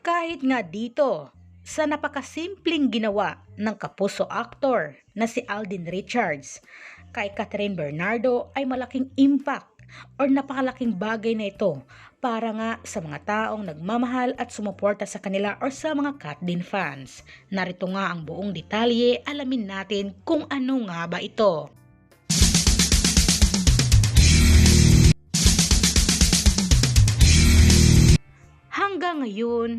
Kahit nga dito, sa napakasimpleng ginawa ng kapuso aktor na si Alden Richards kay Catherine Bernardo ay malaking impact or napakalaking bagay na ito para nga sa mga taong nagmamahal at sumuporta sa kanila or sa mga Kat Din fans. Narito nga ang buong detalye, alamin natin kung ano nga ba ito. Hanggang ngayon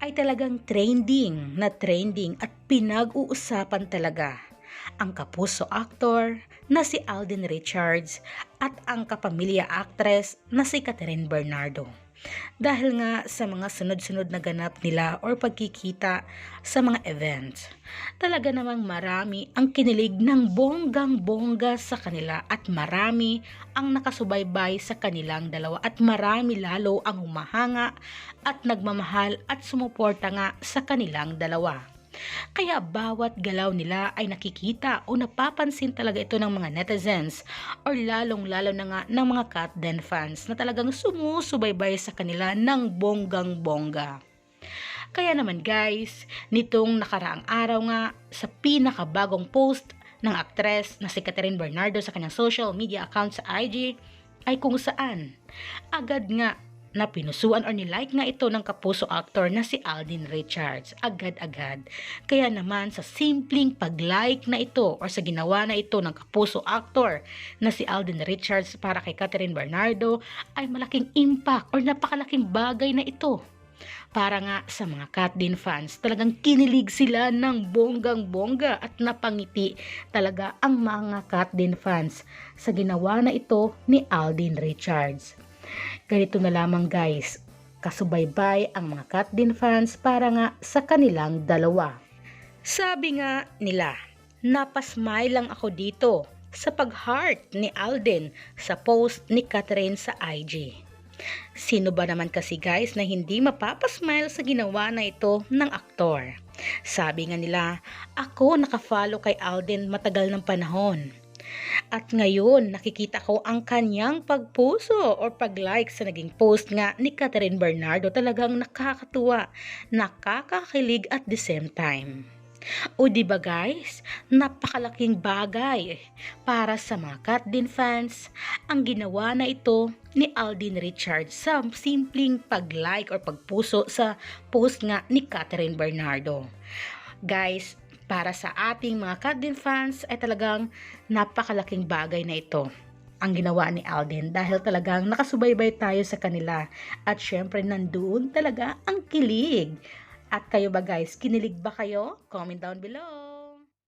ay talagang trending at pinag-uusapan talaga ang kapuso aktor na si Alden Richards at ang kapamilya actress na si Catherine Bernardo. Dahil nga sa mga sunod-sunod na ganap nila or pagkikita sa mga events, talaga namang marami ang kinilig ng bonggang-bongga sa kanila at marami ang nakasubaybay sa kanilang dalawa at marami lalo ang humahanga at nagmamahal at sumuporta nga sa kanilang dalawa. Kaya bawat galaw nila ay nakikita o napapansin talaga ito ng mga netizens or lalong-lalo na nga ng mga Kat Din fans na talagang sumusubaybay sa kanila ng bonggang-bongga. Kaya naman guys, nitong nakaraang araw nga sa pinakabagong post ng aktres na si Catherine Bernardo sa kanyang social media account sa IG ay kung saan agad nga na pinusuan or nilike nga ito ng kapuso actor na si Alden Richards agad-agad. Kaya naman sa simpleng pag-like na ito or sa ginawa na ito ng kapuso actor na si Alden Richards para kay Catherine Bernardo ay malaking impact or napakalaking bagay na ito. Para nga sa mga Kat Din fans, talagang kinilig sila ng bonggang-bongga at napangiti talaga ang mga Kat Din fans sa ginawa na ito ni Alden Richards. Ganito na lamang guys, kasubaybay ang mga Kat Din fans para nga sa kanilang dalawa. Sabi nga nila, napasmile lang ako dito sa pag-heart ni Alden sa post ni Catherine sa IG. Sino ba naman kasi guys na hindi mapapasmile sa ginawa na ito ng aktor? Sabi nga nila, ako nakafollow kay Alden matagal ng panahon. At ngayon, nakikita ko ang kanyang pagpuso o pag-like sa naging post nga ni Catherine Bernardo. Talagang nakakatuwa, nakakakilig at the same time. O diba guys, napakalaking bagay para sa mga Kat Din fans ang ginawa na ito ni Alden Richards sa simpleng pag-like or pagpuso sa post nga ni Catherine Bernardo. Guys, para sa ating mga Kat Din fans ay talagang napakalaking bagay na ito ang ginawa ni Alden dahil talagang nakasubaybay tayo sa kanila at syempre nandoon talaga ang kilig. At kayo ba guys, kinilig ba kayo? Comment down below.